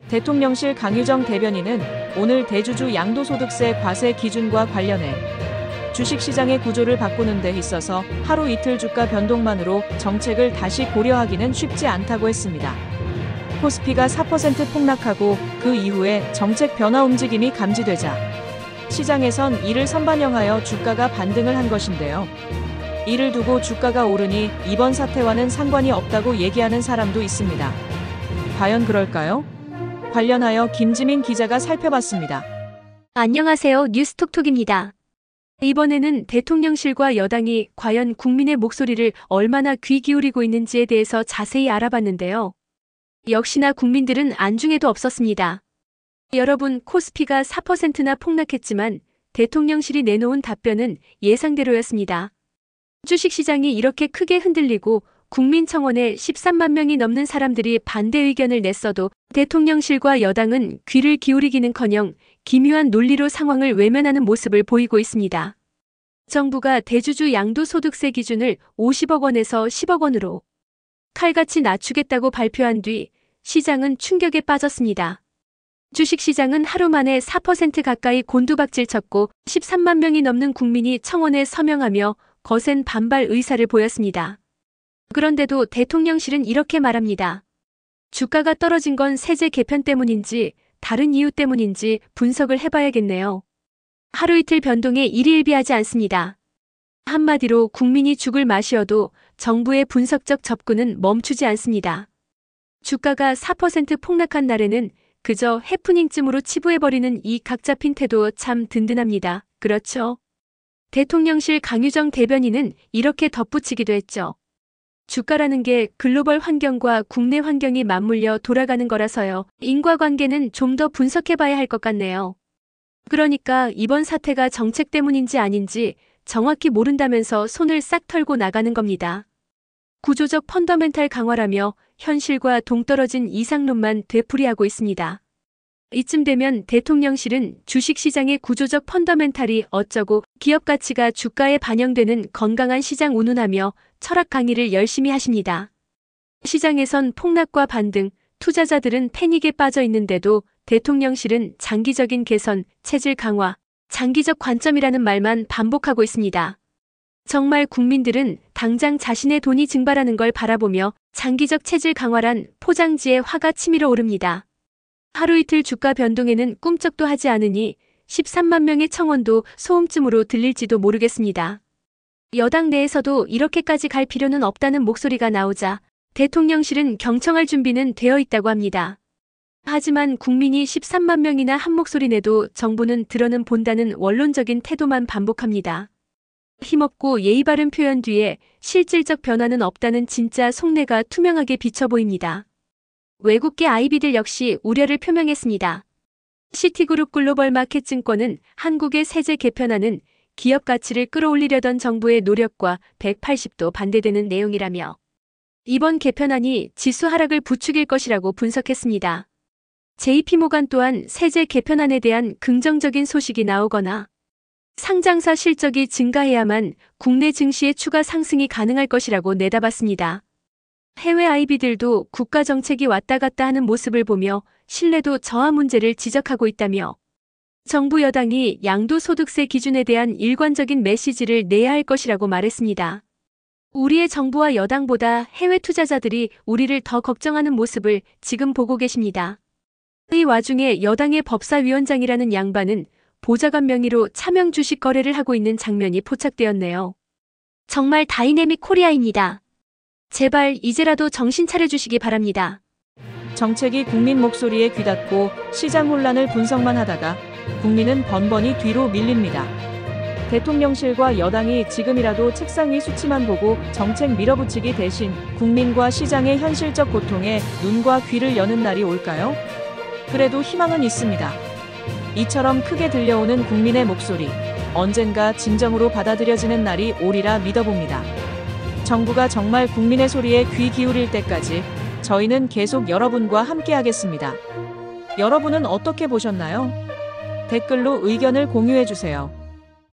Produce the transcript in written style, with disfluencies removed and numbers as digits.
대통령실 강유정 대변인은 오늘 대주주 양도소득세 과세 기준과 관련해 주식시장의 구조를 바꾸는 데 있어서 하루 이틀 주가 변동만으로 정책을 다시 고려하기는 쉽지 않다고 했습니다. 코스피가 4% 폭락하고 그 이후에 정책 변화 움직임이 감지되자 시장에선 이를 선반영하여 주가가 반등을 한 것인데요. 이를 두고 주가가 오르니 이번 사태와는 상관이 없다고 얘기하는 사람도 있습니다. 과연 그럴까요? 관련하여 김지민 기자가 살펴봤습니다. 안녕하세요. 뉴스톡톡입니다. 이번에는 대통령실과 여당이 과연 국민의 목소리를 얼마나 귀 기울이고 있는지에 대해서 자세히 알아봤는데요. 역시나 국민들은 안중에도 없었습니다. 여러분, 코스피가 4%나 폭락했지만 대통령실이 내놓은 답변은 예상대로였습니다. 주식시장이 이렇게 크게 흔들리고 국민청원에 13만 명이 넘는 사람들이 반대 의견을 냈어도 대통령실과 여당은 귀를 기울이기는커녕 기묘한 논리로 상황을 외면하는 모습을 보이고 있습니다. 정부가 대주주 양도소득세 기준을 50억 원에서 10억 원으로 칼같이 낮추겠다고 발표한 뒤 시장은 충격에 빠졌습니다. 주식시장은 하루 만에 4% 가까이 곤두박질 쳤고 13만 명이 넘는 국민이 청원에 서명하며 거센 반발 의사를 보였습니다. 그런데도 대통령실은 이렇게 말합니다. 주가가 떨어진 건 세제 개편 때문인지 다른 이유 때문인지 분석을 해봐야겠네요. 하루 이틀 변동에 일희일비하지 않습니다. 한마디로 국민이 죽을 맛이어도 정부의 분석적 접근은 멈추지 않습니다. 주가가 4% 폭락한 날에는 그저 해프닝쯤으로 치부해버리는 이 각 잡힌 태도 참 든든합니다. 그렇죠? 대통령실 강유정 대변인은 이렇게 덧붙이기도 했죠. 주가라는 게 글로벌 환경과 국내 환경이 맞물려 돌아가는 거라서요. 인과관계는 좀 더 분석해봐야 할 것 같네요. 그러니까 이번 사태가 정책 때문인지 아닌지 정확히 모른다면서 손을 싹 털고 나가는 겁니다. 구조적 펀더멘탈 강화라며 현실과 동떨어진 이상론만 되풀이하고 있습니다. 이쯤 되면 대통령실은 주식시장의 구조적 펀더멘탈이 어쩌고 기업 가치가 주가에 반영되는 건강한 시장 운운하며 철학 강의를 열심히 하십니다. 시장에선 폭락과 반등, 투자자들은 패닉에 빠져 있는데도 대통령실은 장기적인 개선, 체질 강화, 장기적 관점이라는 말만 반복하고 있습니다. 정말 국민들은 당장 자신의 돈이 증발하는 걸 바라보며 장기적 체질 강화란 포장지에 화가 치밀어 오릅니다. 하루 이틀 주가 변동에는 꿈쩍도 하지 않으니 13만 명의 청원도 소음쯤으로 들릴지도 모르겠습니다. 여당 내에서도 이렇게까지 갈 필요는 없다는 목소리가 나오자 대통령실은 경청할 준비는 되어 있다고 합니다. 하지만 국민이 13만 명이나 한 목소리 내도 정부는 들어는 본다는 원론적인 태도만 반복합니다. 힘없고 예의 바른 표현 뒤에 실질적 변화는 없다는 진짜 속내가 투명하게 비쳐 보입니다. 외국계 IB들 역시 우려를 표명했습니다. 시티그룹 글로벌마켓증권은 한국의 세제 개편안은 기업 가치를 끌어올리려던 정부의 노력과 180도 반대되는 내용이라며 이번 개편안이 지수 하락을 부추길 것이라고 분석했습니다. JP모간 또한 세제 개편안에 대한 긍정적인 소식이 나오거나 상장사 실적이 증가해야만 국내 증시의 추가 상승이 가능할 것이라고 내다봤습니다. 해외 IB들도 국가 정책이 왔다 갔다 하는 모습을 보며 신뢰도 저하 문제를 지적하고 있다며 정부 여당이 양도소득세 기준에 대한 일관적인 메시지를 내야 할 것이라고 말했습니다. 우리의 정부와 여당보다 해외 투자자들이 우리를 더 걱정하는 모습을 지금 보고 계십니다. 이 와중에 여당의 법사위원장이라는 양반은 보좌관 명의로 차명 주식 거래를 하고 있는 장면이 포착되었네요. 정말 다이내믹 코리아입니다. 제발 이제라도 정신 차려주시기 바랍니다. 정책이 국민 목소리에 귀닫고 시장 혼란을 분석만 하다가 국민은 번번이 뒤로 밀립니다. 대통령실과 여당이 지금이라도 책상 위 수치만 보고 정책 밀어붙이기 대신 국민과 시장의 현실적 고통에 눈과 귀를 여는 날이 올까요? 그래도 희망은 있습니다. 이처럼 크게 들려오는 국민의 목소리, 언젠가 진정으로 받아들여지는 날이 오리라 믿어봅니다. 정부가 정말 국민의 소리에 귀 기울일 때까지 저희는 계속 여러분과 함께하겠습니다. 여러분은 어떻게 보셨나요? 댓글로 의견을 공유해주세요.